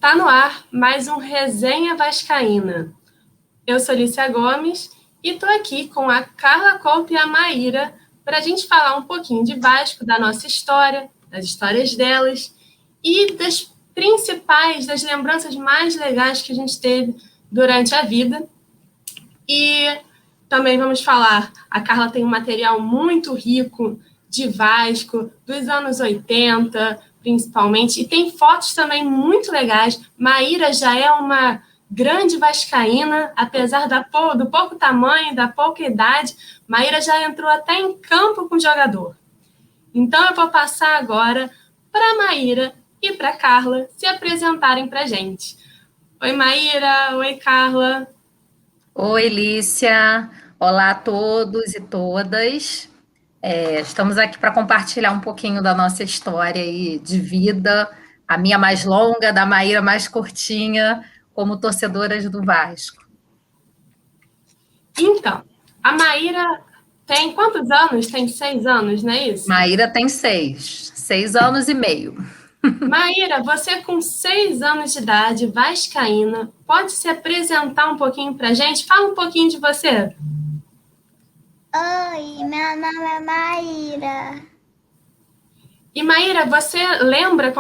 Tá no ar mais um Resenha Vascaína. Eu sou Lícia Gomes e tô aqui com a Carla Coupe e a Maíra para a gente falar um pouquinho de Vasco, da nossa história, das histórias delas e das principais, das lembranças mais legais que a gente teve durante a vida. E também vamos falar, a Carla tem um material muito rico de Vasco, dos anos 80, principalmente, e tem fotos também muito legais. Maíra já é uma grande vascaína, apesar do pouco tamanho, da pouca idade, Maíra já entrou até em campo com o jogador. Então eu vou passar agora para a Maíra e para a Carla se apresentarem para a gente. Oi, Maíra. Oi, Carla. Oi, Lícia. Olá a todos e todas. Estamos aqui para compartilhar um pouquinho da nossa história aí de vida, a minha mais longa, da Maíra mais curtinha, como torcedoras do Vasco. Então, a Maíra tem quantos anos? Tem 6 anos, não é isso? Maíra tem 6 anos e meio. Maíra, você com 6 anos de idade, vascaína, pode se apresentar um pouquinho para a gente? Fala um pouquinho de você. Oi, meu nome é Maíra. E Maíra, você lembra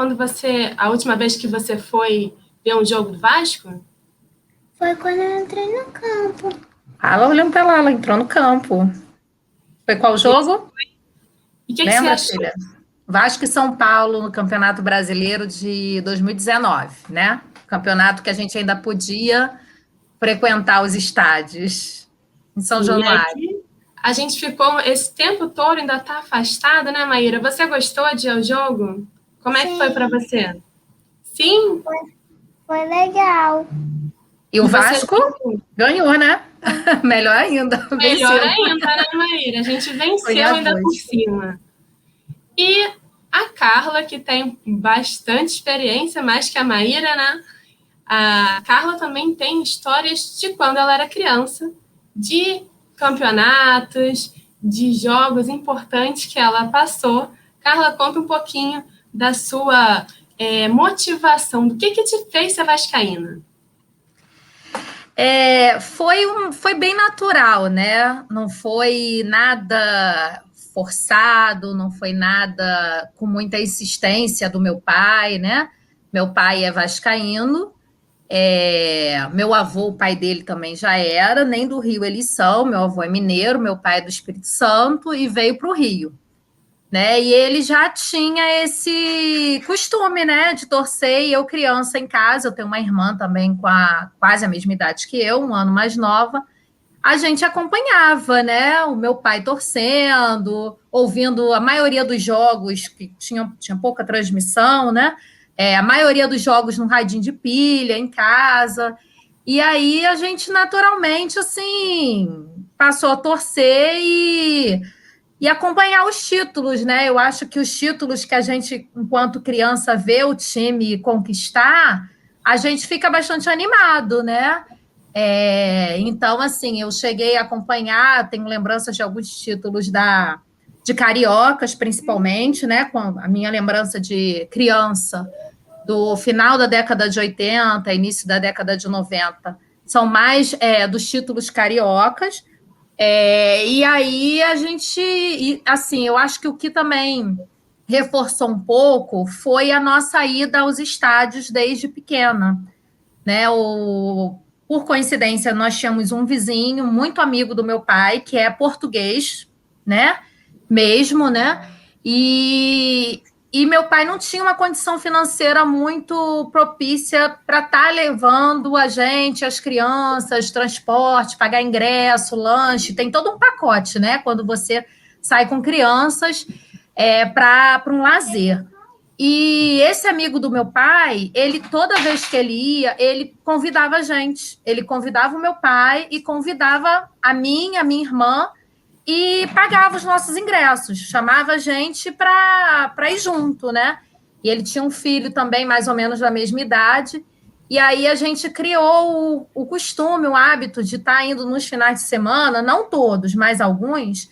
a última vez que você foi ver um jogo do Vasco? Foi quando eu entrei no campo. Ela olhando para lá, ela entrou no campo. Foi qual jogo? E o que Lembra, você achou? filha? Vasco e São Paulo no Campeonato Brasileiro de 2019, né? Campeonato que a gente ainda podia frequentar os estádios em São Sim, e Januário. aí a gente ficou esse tempo todo, ainda está afastada, né, Maíra? Você gostou de ir ao jogo? Como é que foi para você? Sim? Foi legal. E o E você Vasco ganhou, né? Melhor ainda, melhor venceu. ainda, né, Maíra? A gente Foi venceu a ainda por voz. cima. E a Carla, que tem bastante experiência, mais que a Maíra, né? A Carla também tem histórias de quando ela era criança, de campeonatos, de jogos importantes que ela passou. Carla, conta um pouquinho da sua motivação, do que te fez ser vascaína? Foi bem natural, né? Não foi nada forçado, não foi nada com muita insistência do meu pai, né? Meu pai é vascaíno, meu avô, o pai dele também já era, nem do Rio eles são, meu avô é mineiro, meu pai é do Espírito Santo e veio para o Rio, né? E ele já tinha esse costume, né, de torcer, e eu criança em casa, eu tenho uma irmã também com quase a mesma idade que eu, um ano mais nova, a gente acompanhava, né, o meu pai torcendo, ouvindo a maioria dos jogos, que tinha pouca transmissão, né, a maioria dos jogos no radinho de pilha, em casa, e aí a gente naturalmente, assim, passou a torcer e acompanhar os títulos, né? Eu acho que os títulos que a gente, enquanto criança, vê o time conquistar, a gente fica bastante animado, né? Então, assim, eu cheguei a acompanhar, tenho lembranças de alguns títulos de cariocas, principalmente, né? Com a minha lembrança de criança, do final da década de 80, início da década de 90, são mais dos títulos cariocas. E aí a gente, assim, eu acho que o que também reforçou um pouco foi a nossa ida aos estádios desde pequena, né? Por coincidência, nós tínhamos um vizinho muito amigo do meu pai, que é português, né? Mesmo, né? E meu pai não tinha uma condição financeira muito propícia para estar levando a gente, as crianças, transporte, pagar ingresso, lanche, tem todo um pacote, né? Quando você sai com crianças para um lazer. E esse amigo do meu pai, ele toda vez que ele ia, ele convidava a gente. Ele convidava o meu pai e convidava a minha irmã, e pagava os nossos ingressos, chamava a gente para ir junto, né? E ele tinha um filho também, mais ou menos da mesma idade, e aí a gente criou o costume, o hábito de estar indo nos finais de semana, não todos, mas alguns,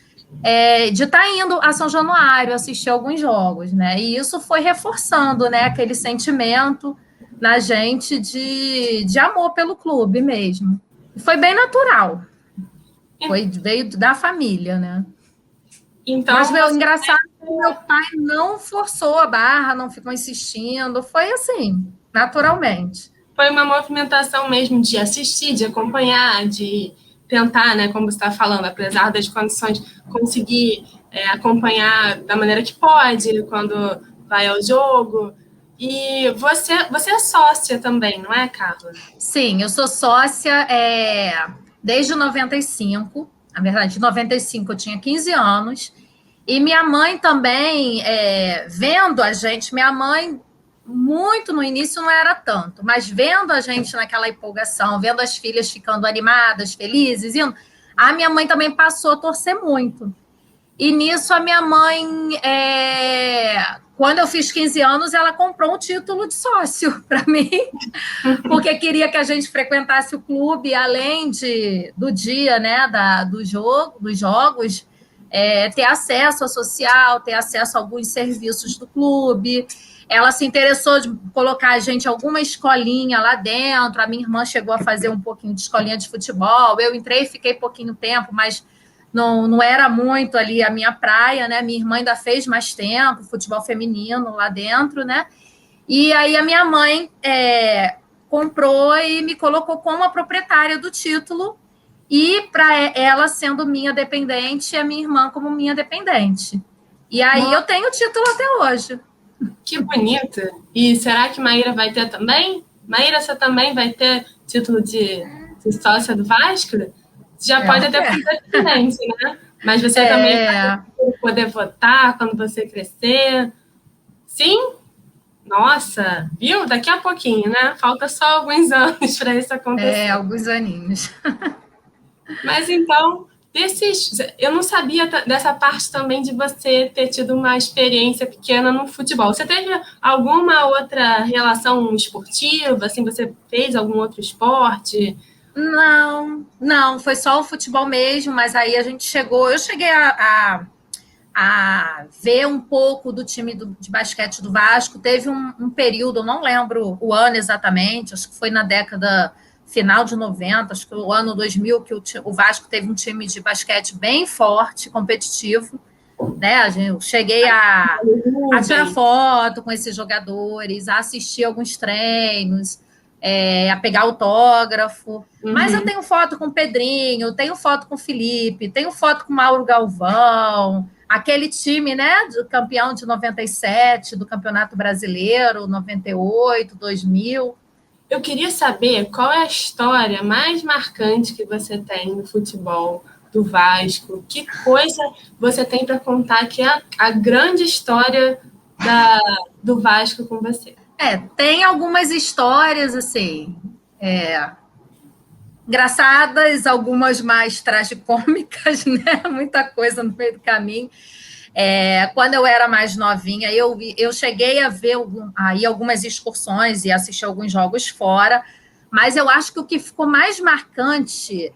de estar indo a São Januário assistir alguns jogos, né? E isso foi reforçando, né, aquele sentimento na gente de amor pelo clube mesmo. Foi bem natural. Veio da família, né? Então, mas o engraçado é que meu pai não forçou a barra, não ficou insistindo, foi assim, naturalmente. Foi uma movimentação mesmo de assistir, de acompanhar, de tentar, né, como você está falando, apesar das condições, conseguir acompanhar da maneira que pode, quando vai ao jogo. E você é sócia também, não é, Carla? Sim, eu sou sócia desde 95. Na verdade, em 95 eu tinha 15 anos. E minha mãe também, vendo a gente, minha mãe, muito no início não era tanto, mas vendo a gente naquela empolgação, vendo as filhas ficando animadas, felizes, a minha mãe também passou a torcer muito. E nisso a minha mãe, quando eu fiz 15 anos, ela comprou um título de sócio para mim, porque queria que a gente frequentasse o clube, além do dia, né, dos jogos, ter acesso ao social, ter acesso a alguns serviços do clube. Ela se interessou de colocar a gente em alguma escolinha lá dentro. A minha irmã chegou a fazer um pouquinho de escolinha de futebol. Eu entrei e fiquei pouquinho tempo, mas não era muito ali a minha praia, né? Minha irmã ainda fez mais tempo, futebol feminino lá dentro, né? E aí a minha mãe comprou e me colocou como a proprietária do título, e para ela sendo minha dependente e a minha irmã como minha dependente. E aí eu tenho o título até hoje. Que bonito! E será que Maíra vai ter também? Maíra, você também vai ter título de sócia do Vasco? Já pode até ser dependente, né? Mas você também vai poder votar quando você crescer. Sim? Nossa, viu? Daqui a pouquinho, né? Falta só alguns anos para isso acontecer. Alguns aninhos. Mas então, eu não sabia dessa parte também de você ter tido uma experiência pequena no futebol. Você teve alguma outra relação esportiva? Assim, você fez algum outro esporte? Não, foi só o futebol mesmo, mas aí eu cheguei a ver um pouco do time de basquete do Vasco. Teve um período, eu não lembro o ano exatamente, acho que foi na década final de 90, acho que o ano 2000, que o Vasco teve um time de basquete bem forte, competitivo, né? Eu cheguei a tirar foto com esses jogadores, a assistir alguns treinos, a pegar autógrafo. Mas eu tenho foto com o Pedrinho, tenho foto com o Felipe, tenho foto com o Mauro Galvão, aquele time, né, do campeão de 97, do Campeonato Brasileiro, 98, 2000. Eu queria saber qual é a história mais marcante que você tem no futebol do Vasco. Que coisa você tem para contar que é a grande história do Vasco com você? Tem algumas histórias, assim, engraçadas, algumas mais tragicômicas, né? Muita coisa no meio do caminho. Quando eu era mais novinha, eu cheguei a ver aí algumas excursões e assistir alguns jogos fora, mas eu acho que o que ficou mais marcante,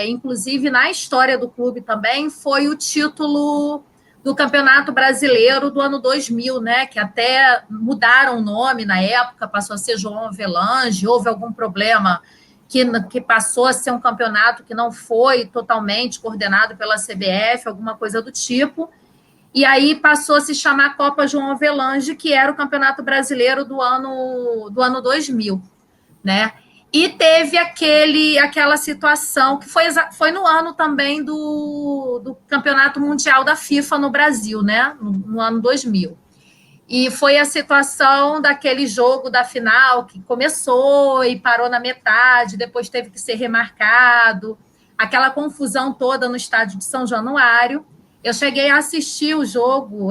inclusive na história do clube também, foi o título do Campeonato Brasileiro do ano 2000, né? Que até mudaram o nome na época, passou a ser João Avelange, houve algum problema que passou a ser um campeonato que não foi totalmente coordenado pela CBF, alguma coisa do tipo. E aí passou a se chamar Copa João Avelange, que era o Campeonato Brasileiro do ano 2000, né? E teve aquela situação que foi no ano também do Campeonato Mundial da FIFA no Brasil, né? No ano 2000. E foi a situação daquele jogo da final que começou e parou na metade, depois teve que ser remarcado, aquela confusão toda no estádio de São Januário. Eu cheguei a assistir o jogo,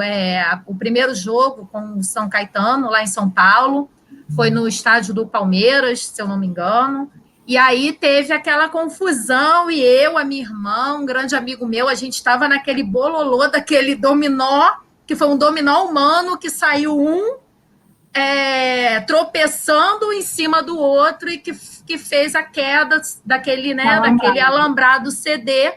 o primeiro jogo com o São Caetano, lá em São Paulo, foi no estádio do Palmeiras, se eu não me engano, e aí teve aquela confusão, e eu, a minha irmã, um grande amigo meu, a gente estava naquele bololô daquele dominó, que foi um dominó humano, que saiu tropeçando em cima do outro e que fez a queda daquele alambrado CD,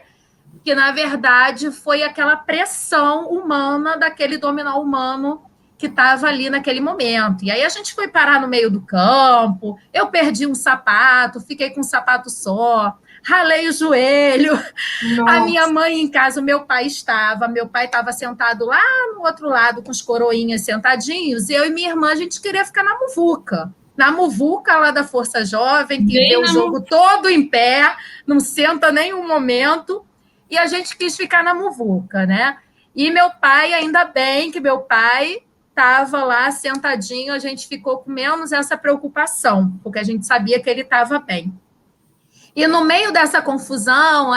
que, na verdade, foi aquela pressão humana daquele dominó humano que estava ali naquele momento. E aí a gente foi parar no meio do campo, eu perdi um sapato, fiquei com um sapato só, ralei o joelho. A minha Nossa, mãe em casa, meu pai estava sentado lá no outro lado com os coroinhas sentadinhos, e eu e minha irmã, a gente queria ficar na muvuca lá da Força Jovem, que vê bem o na jogo todo em pé, não senta nenhum momento, e a gente quis ficar na muvuca, né? E meu pai, ainda bem que meu pai estava lá sentadinho, a gente ficou com menos essa preocupação, porque a gente sabia que ele estava bem. E no meio dessa confusão,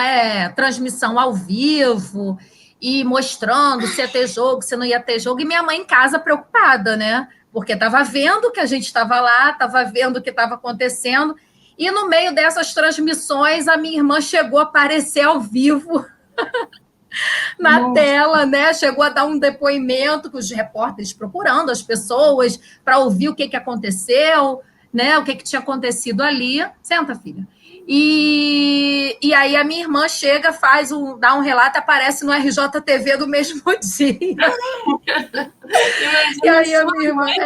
transmissão ao vivo, e mostrando se ia ter jogo, se não ia ter jogo, e minha mãe em casa preocupada, né? Porque estava vendo que a gente estava lá, estava vendo o que estava acontecendo, e no meio dessas transmissões, a minha irmã chegou a aparecer ao vivo na nossa. tela, né? Chegou a dar um depoimento com os repórteres procurando as pessoas para ouvir o que aconteceu, né? O que tinha acontecido ali. Senta, filha. E aí a minha irmã chega, dá um relato, aparece no RJTV do mesmo dia. E Imagina aí a sua minha irmã. mãe.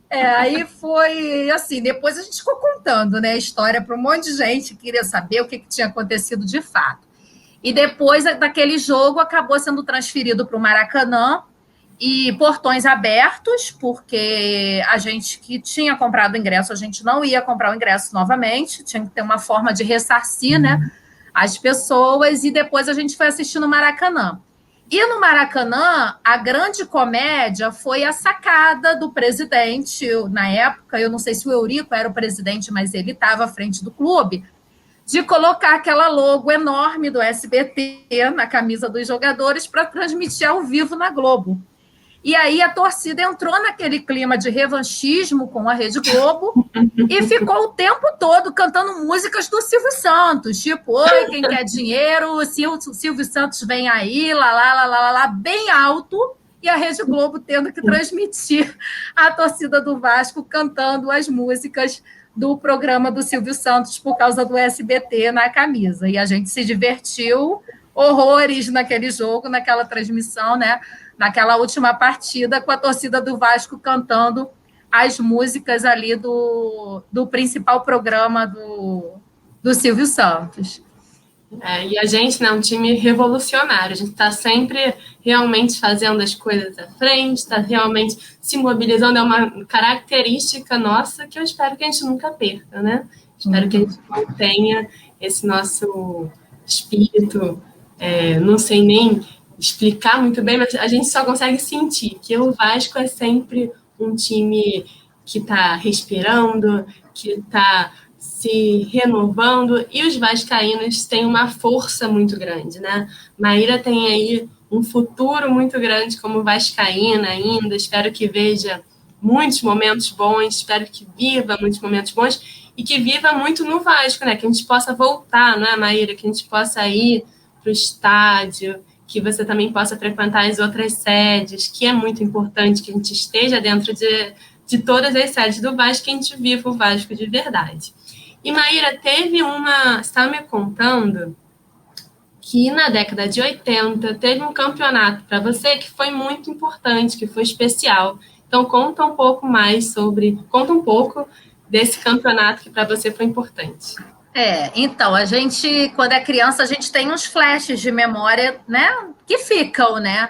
Aí foi assim, depois a gente ficou contando, né, a história para um monte de gente que queria saber o que tinha acontecido de fato. E depois daquele jogo acabou sendo transferido para o Maracanã e portões abertos, porque a gente que tinha comprado o ingresso, a gente não ia comprar o ingresso novamente, tinha que ter uma forma de ressarcir, né, as pessoas, e depois a gente foi assistir no Maracanã. E no Maracanã, a grande comédia foi a sacada do presidente, na época, eu não sei se o Eurico era o presidente, mas ele estava à frente do clube, de colocar aquela logo enorme do SBT na camisa dos jogadores para transmitir ao vivo na Globo. E aí a torcida entrou naquele clima de revanchismo com a Rede Globo e ficou o tempo todo cantando músicas do Silvio Santos, tipo, oi, quem quer dinheiro, o Silvio Santos vem aí, lá, bem alto, e a Rede Globo tendo que transmitir a torcida do Vasco cantando as músicas do programa do Silvio Santos por causa do SBT na camisa. E a gente se divertiu horrores naquele jogo, naquela transmissão, né? Naquela última partida, com a torcida do Vasco cantando as músicas ali do principal programa do Silvio Santos. E a gente, né, é um time revolucionário. A gente está sempre realmente fazendo as coisas à frente, está realmente se mobilizando. É uma característica nossa que eu espero que a gente nunca perca, né? Espero que a gente mantenha esse nosso espírito. Não sei nem explicar muito bem, mas a gente só consegue sentir que o Vasco é sempre um time que está respirando, que está se renovando, e os vascaínos têm uma força muito grande, né? Maíra tem aí um futuro muito grande como vascaína ainda, espero que veja muitos momentos bons, espero que viva muitos momentos bons e que viva muito no Vasco, né? Que a gente possa voltar, não é, Maíra? Que a gente possa ir para o estádio, que você também possa frequentar as outras sedes, que é muito importante que a gente esteja dentro de todas as sedes do Vasco, que a gente viva o Vasco de verdade. E, Maíra, teve você estava me contando que na década de 80 teve um campeonato para você que foi muito importante, que foi especial. Então, conta um pouco desse campeonato que para você foi importante. Então, a gente, quando é criança, a gente tem uns flashes de memória, né, que ficam, né?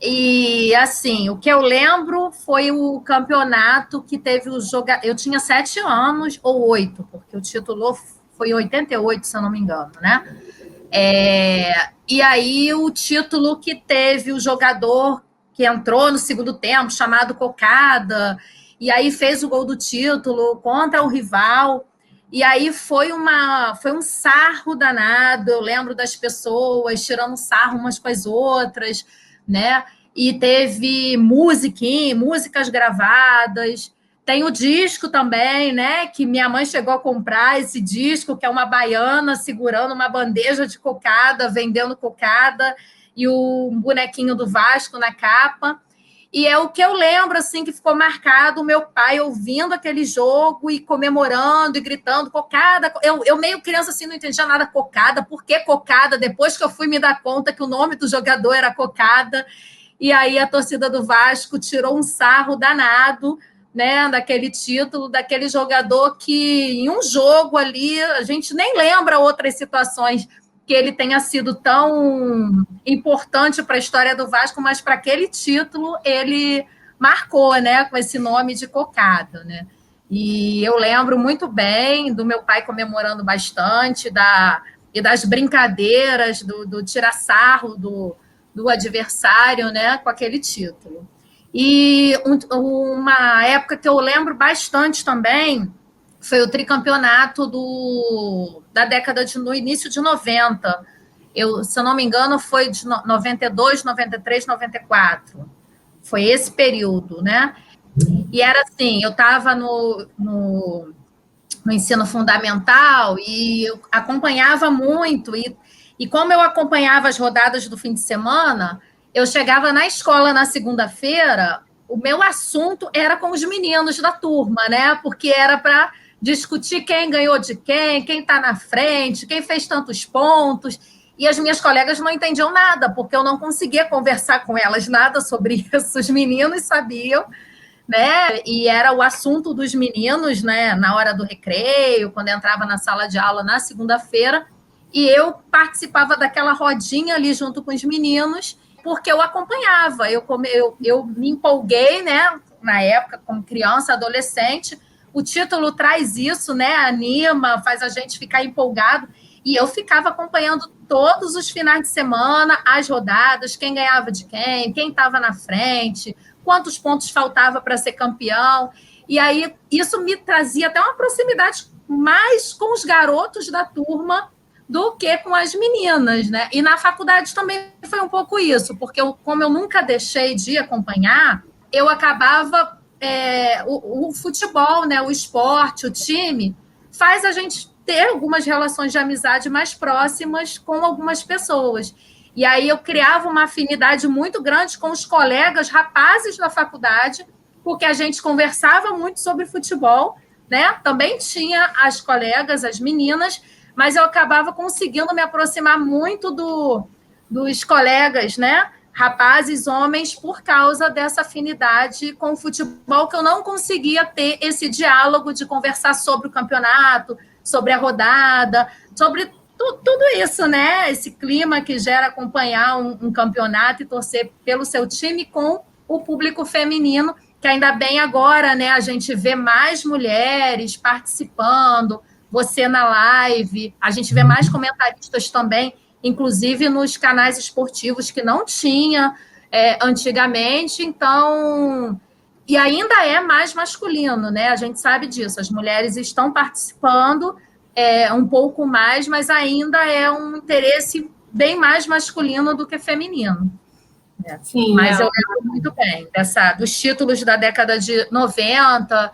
E, assim, o que eu lembro foi o campeonato que teve o jogador. Eu tinha 7 anos ou 8, porque o título foi em 88, se eu não me engano, né? E aí, o título que teve o jogador que entrou no segundo tempo, chamado Cocada, e aí fez o gol do título contra o rival. E aí foi um sarro danado. Eu lembro das pessoas tirando sarro umas com as outras, né? E teve músicas gravadas. Tem o disco também, né? Que minha mãe chegou a comprar esse disco, que é uma baiana segurando uma bandeja de cocada, vendendo cocada, e o bonequinho do Vasco na capa. E é o que eu lembro, assim, que ficou marcado, o meu pai ouvindo aquele jogo e comemorando e gritando, cocada. Eu meio criança, assim, não entendia nada, cocada. Por que cocada? Depois que eu fui me dar conta que o nome do jogador era Cocada. e aí a torcida do Vasco tirou um sarro danado, né, daquele título, daquele jogador que em um jogo ali, a gente nem lembra outras situações que ele tenha sido tão importante para a história do Vasco, mas para aquele título ele marcou, né, com esse nome de cocado, né? E eu lembro muito bem do meu pai comemorando bastante, e das brincadeiras, do tirar-sarro do adversário, né, com aquele título. E uma época que eu lembro bastante também foi o tricampeonato da década no início de 90. Se eu não me engano, foi de 92, 93, 94. Foi esse período, né? E era assim, eu estava no ensino fundamental e eu acompanhava muito, e como eu acompanhava as rodadas do fim de semana, eu chegava na escola na segunda-feira, o meu assunto era com os meninos da turma, né? Porque era para discutir quem ganhou de quem está na frente, quem fez tantos pontos, e as minhas colegas não entendiam nada, porque eu não conseguia conversar com elas nada sobre isso, os meninos sabiam, né? E era o assunto dos meninos, né? Na hora do recreio, quando entrava na sala de aula na segunda-feira, e eu participava daquela rodinha ali junto com os meninos, porque eu acompanhava, eu me empolguei, né? Na época, como criança, adolescente, o título traz isso, né? Anima, faz a gente ficar empolgado, e eu ficava acompanhando todos os finais de semana, as rodadas, quem ganhava de quem estava na frente, quantos pontos faltava para ser campeão. E aí isso me trazia até uma proximidade mais com os garotos da turma do que com as meninas, né? E na faculdade também foi um pouco isso, porque como eu nunca deixei de acompanhar, eu acabava... o futebol, né? O esporte, o time, faz a gente ter algumas relações de amizade mais próximas com algumas pessoas. E aí eu criava uma afinidade muito grande com os colegas rapazes da faculdade, porque a gente conversava muito sobre futebol, né? Também tinha as colegas, as meninas, mas eu acabava conseguindo me aproximar muito dos colegas, né? Rapazes, homens, por causa dessa afinidade com o futebol, que eu não conseguia ter esse diálogo de conversar sobre o campeonato, sobre a rodada, sobre tudo isso, né? Esse clima que gera acompanhar um campeonato e torcer pelo seu time com o público feminino, que ainda bem agora, né? A gente vê mais mulheres participando, você na live, a gente vê mais comentaristas também, inclusive nos canais esportivos que não tinha antigamente, então... E ainda é mais masculino, né? A gente sabe disso, as mulheres estão participando um pouco mais, mas ainda é um interesse bem mais masculino do que feminino. Sim, mas eu lembro muito bem dos títulos da década de 90,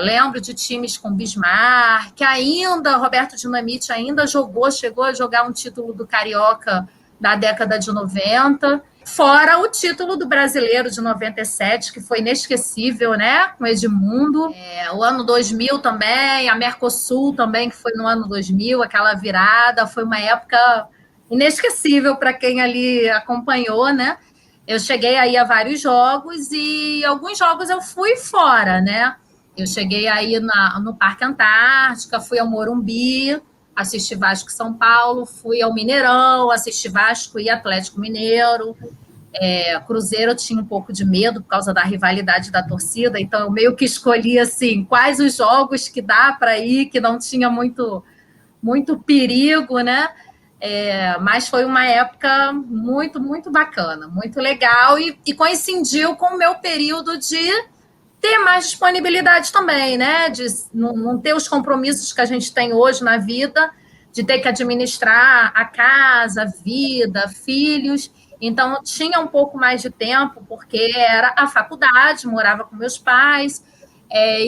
lembro de times com Bismarck, ainda Roberto Dinamite ainda chegou a jogar um título do Carioca da década de 90, fora o título do Brasileiro de 97, que foi inesquecível, né, com Edmundo. O ano 2000 também, a Mercosul também, que foi no ano 2000, aquela virada, foi uma época inesquecível para quem ali acompanhou, né? Eu cheguei aí a vários jogos e alguns jogos eu fui fora, né? Eu cheguei aí no Parque Antártica, fui ao Morumbi, assisti Vasco e São Paulo, fui ao Mineirão, assisti Vasco e Atlético Mineiro. Cruzeiro eu tinha um pouco de medo por causa da rivalidade da torcida, então eu meio que escolhi assim, quais os jogos que dá para ir, que não tinha muito perigo, né? Mas foi uma época muito, muito bacana, muito legal, e coincidiu com o meu período de ter mais disponibilidade também, né? De não ter os compromissos que a gente tem hoje na vida, de ter que administrar a casa, a vida, filhos. Então, eu tinha um pouco mais de tempo, porque era a faculdade, morava com meus pais.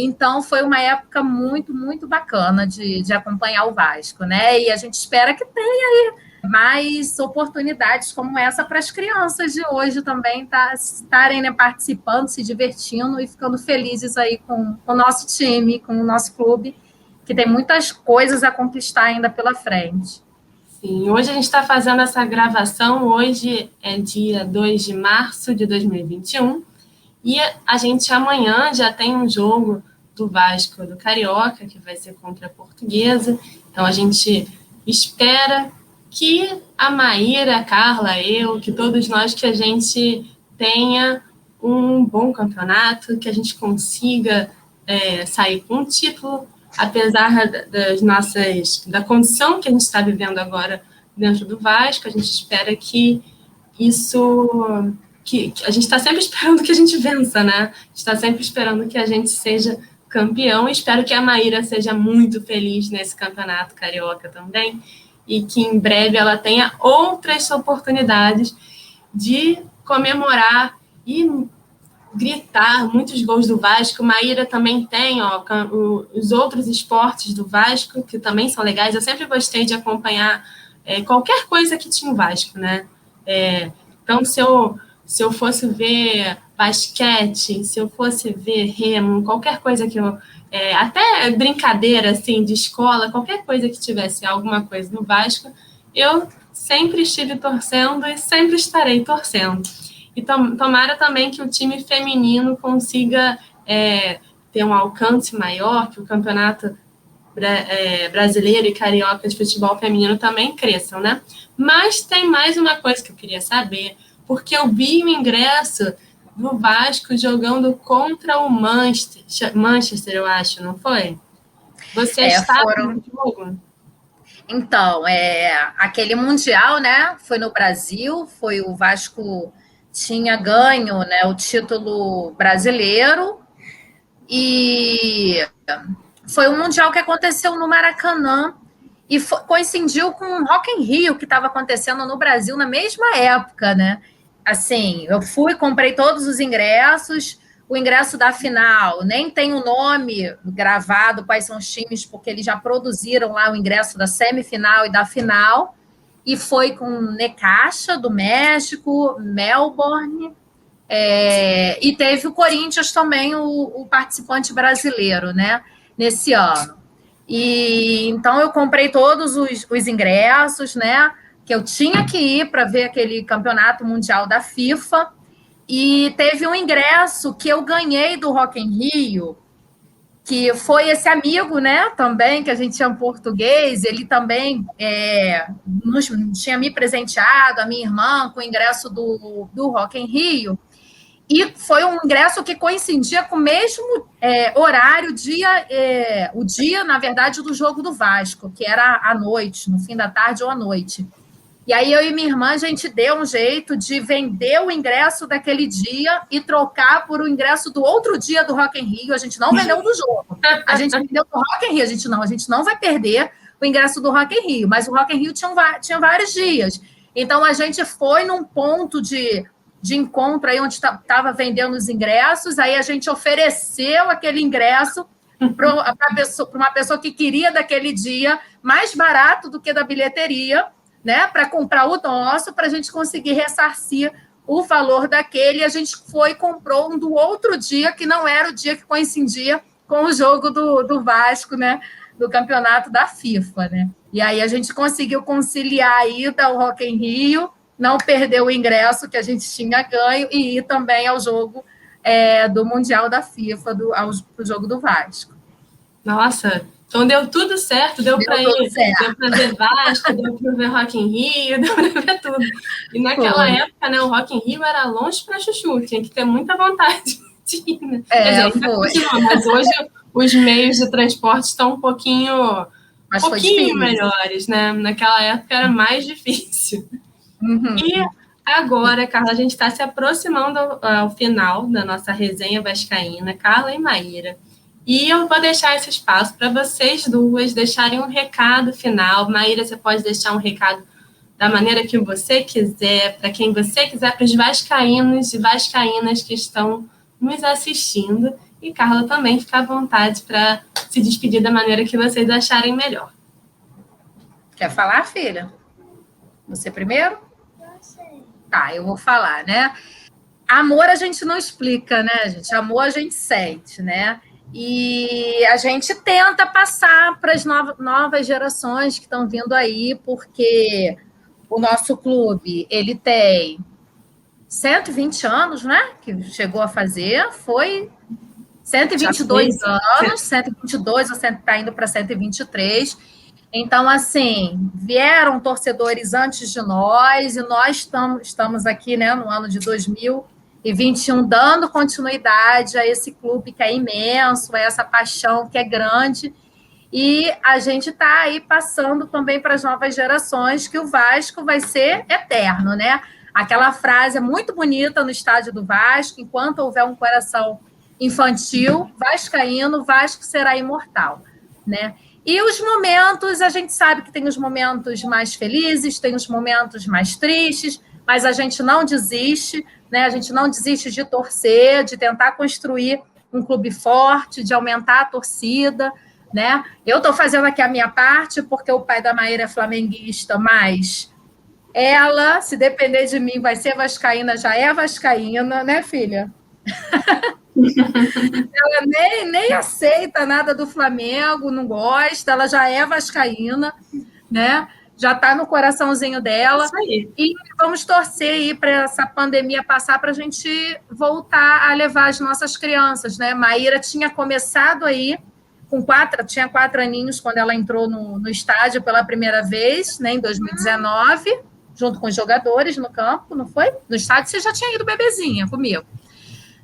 Então, foi uma época muito, muito bacana de acompanhar o Vasco, né? E a gente espera que tenha aí mais oportunidades como essa para as crianças de hoje também estarem, né, participando, se divertindo e ficando felizes aí com o nosso time, com o nosso clube, que tem muitas coisas a conquistar ainda pela frente. Sim, hoje a gente está fazendo essa gravação, hoje é dia 2 de março de 2021, e a gente amanhã já tem um jogo do Vasco do Carioca, que vai ser contra a Portuguesa, então a gente espera que a Maíra, a Carla, eu, que todos nós, que a gente tenha um bom campeonato, que a gente consiga sair com um título, apesar da condição que a gente está vivendo agora dentro do Vasco. A gente espera que a gente está sempre esperando que a gente vença, né? A gente está sempre esperando que a gente seja campeão, e espero que a Maíra seja muito feliz nesse campeonato carioca também, e que em breve ela tenha outras oportunidades de comemorar e gritar muitos gols do Vasco. Maíra também tem os outros esportes do Vasco, que também são legais. Eu sempre gostei de acompanhar qualquer coisa que tinha o Vasco, né? Então, se eu fosse ver basquete, se eu fosse ver remo, qualquer coisa que eu... até brincadeira, assim, de escola, qualquer coisa que tivesse alguma coisa no Vasco, eu sempre estive torcendo e sempre estarei torcendo. E tomara também que o time feminino consiga ter um alcance maior, que o campeonato brasileiro e carioca de futebol feminino também cresçam, né? Mas tem mais uma coisa que eu queria saber, porque eu vi o ingresso do Vasco jogando contra o Manchester, eu acho, não foi? Você estava no jogo? Então, aquele Mundial, né? Foi no Brasil, foi o Vasco tinha ganho, né, o título brasileiro, e foi um Mundial que aconteceu no Maracanã, e coincidiu com o Rock in Rio, que estava acontecendo no Brasil na mesma época, né? Assim, eu comprei todos os ingressos. O ingresso da final nem tem o nome gravado, quais são os times, porque eles já produziram lá o ingresso da semifinal e da final, e foi com Necaxa, do México, Melbourne, e teve o Corinthians também, o participante brasileiro, né, nesse ano. E então eu comprei todos os ingressos, né, que eu tinha que ir para ver aquele campeonato mundial da FIFA, e teve um ingresso que eu ganhei do Rock in Rio, que foi esse amigo, né, também, que a gente chama português, ele também tinha me presenteado, a minha irmã, com o ingresso do Rock in Rio, e foi um ingresso que coincidia com o mesmo horário, o dia, na verdade, do jogo do Vasco, que era à noite, no fim da tarde ou à noite. E aí eu e minha irmã, a gente deu um jeito de vender o ingresso daquele dia e trocar por o ingresso do outro dia do Rock in Rio. A gente não vendeu do jogo. A gente vendeu do Rock in Rio. A gente não vai perder o ingresso do Rock in Rio. Mas o Rock in Rio tinha vários dias. Então, a gente foi num ponto de encontro aí onde estava vendendo os ingressos. Aí a gente ofereceu aquele ingresso para uma pessoa que queria daquele dia, mais barato do que da bilheteria, né, para comprar o nosso, para a gente conseguir ressarcir o valor daquele. E a gente foi e comprou um do outro dia, que não era o dia que coincidia com o jogo do Vasco, né, do campeonato da FIFA, né? E aí a gente conseguiu conciliar a ida ao Rock in Rio, não perder o ingresso que a gente tinha ganho, e ir também ao jogo do Mundial da FIFA, ao jogo do Vasco. Nossa, então deu tudo certo, deu para ir, deu para ver Vasco, deu para ver Rock in Rio, deu para ver tudo. E naquela época, né, o Rock in Rio era longe para chuchu, tinha que ter muita vontade de ir, né? Quer dizer, continua, mas hoje os meios de transporte estão um pouquinho melhores, né? Naquela época era mais difícil. Uhum. E agora, Carla, a gente está se aproximando ao final da nossa resenha vascaína, Carla e Maíra. E eu vou deixar esse espaço para vocês duas deixarem um recado final. Maíra, você pode deixar um recado da maneira que você quiser, para quem você quiser, para os vascaínos e vascaínas que estão nos assistindo. E Carla também fica à vontade para se despedir da maneira que vocês acharem melhor. Quer falar, filha? Você primeiro? Não sei. Tá, eu vou falar, né? Amor a gente não explica, né, gente? Amor a gente sente, né? E a gente tenta passar para as novas gerações que estão vindo aí, porque o nosso clube, ele tem 120 anos, né? Que chegou a fazer, foi 122 anos, 122 ou está indo para 123. Então, assim, vieram torcedores antes de nós e nós estamos aqui, né, no ano de 2021, dando continuidade a esse clube que é imenso, a essa paixão que é grande. E a gente está aí passando também para as novas gerações que o Vasco vai ser eterno, né? Aquela frase é muito bonita no estádio do Vasco: enquanto houver um coração infantil vascaíno, o Vasco será imortal, né? E os momentos, a gente sabe que tem os momentos mais felizes, tem os momentos mais tristes, mas a gente não desiste, né? A gente não desiste de torcer, de tentar construir um clube forte, de aumentar a torcida, né? Eu estou fazendo aqui a minha parte, porque o pai da Maíra é flamenguista, mas ela, se depender de mim, vai ser vascaína, já é vascaína, né, filha? Ela nem aceita nada do Flamengo, não gosta, ela já é vascaína, né? Já está no coraçãozinho dela. Isso aí. E vamos torcer aí para essa pandemia passar, para a gente voltar a levar as nossas crianças, né? Maíra tinha começado aí tinha 4 aninhos quando ela entrou no estádio pela primeira vez, né, em 2019, junto com os jogadores no campo, não foi? No estádio você já tinha ido bebezinha comigo,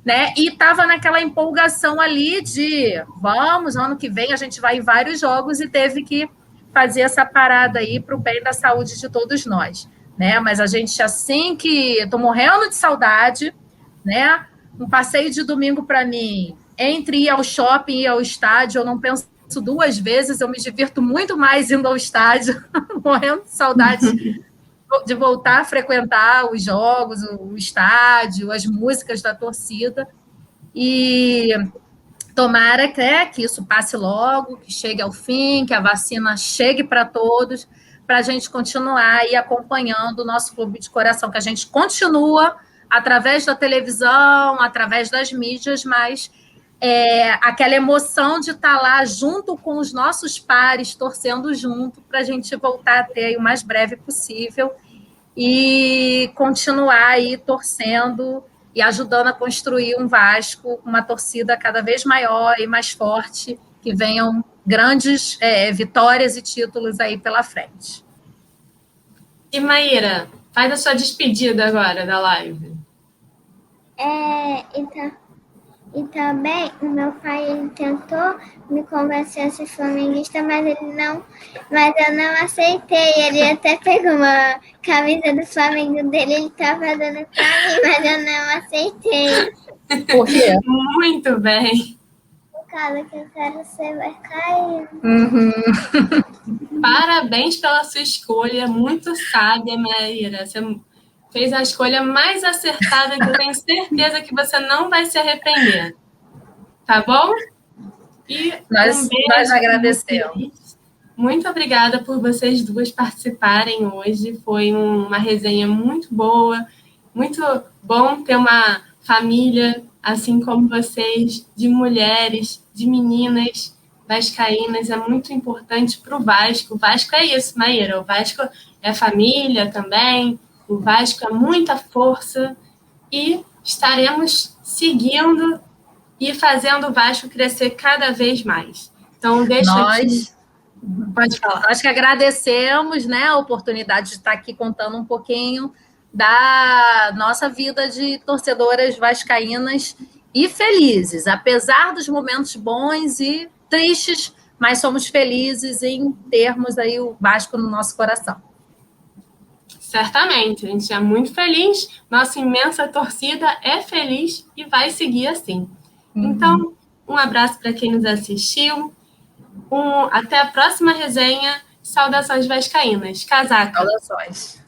né? E estava naquela empolgação ali de vamos, ano que vem a gente vai em vários jogos, e teve que fazer essa parada aí para o bem da saúde de todos nós, né? Mas a gente, assim que estou morrendo de saudade, né? Um passeio de domingo para mim, entre ir ao shopping e ir ao estádio, eu não penso 2 vezes, eu me divirto muito mais indo ao estádio, morrendo de saudade de voltar a frequentar os jogos, o estádio, as músicas da torcida. E tomara que isso passe logo, que chegue ao fim, que a vacina chegue para todos, para a gente continuar aí acompanhando o nosso clube de coração, que a gente continua através da televisão, através das mídias, mas aquela emoção de estar lá junto com os nossos pares, torcendo junto, para a gente voltar a ter aí o mais breve possível e continuar aí torcendo e ajudando a construir um Vasco, uma torcida cada vez maior e mais forte, que venham grandes vitórias e títulos aí pela frente. E Maíra, faz a sua despedida agora da live. E também o meu pai, ele tentou me convencer a ser flamenguista, mas eu não aceitei. Ele até pegou uma camisa do Flamengo dele, ele estava dando para mim, mas eu não aceitei. Por quê? Muito bem. Por causa que eu quero ser vascaíno. Parabéns pela sua escolha, muito sábia, Maíra. Você fez a escolha mais acertada, que eu tenho certeza que você não vai se arrepender. Tá bom? E nós agradecemos. Muito obrigada por vocês duas participarem hoje. Foi uma resenha muito boa. Muito bom ter uma família, assim como vocês, de mulheres, de meninas vascaínas. É muito importante para o Vasco. O Vasco é isso, Maíra. O Vasco é família também. O Vasco é muita força e estaremos seguindo e fazendo o Vasco crescer cada vez mais. Então, Pode falar. Nós que agradecemos, né, a oportunidade de estar aqui contando um pouquinho da nossa vida de torcedoras vascaínas e felizes, apesar dos momentos bons e tristes, mas somos felizes em termos aí o Vasco no nosso coração. Certamente, a gente é muito feliz, nossa imensa torcida é feliz e vai seguir assim. Então, um abraço para quem nos assistiu, até a próxima resenha. Saudações vascaínas. Casaca. Saudações.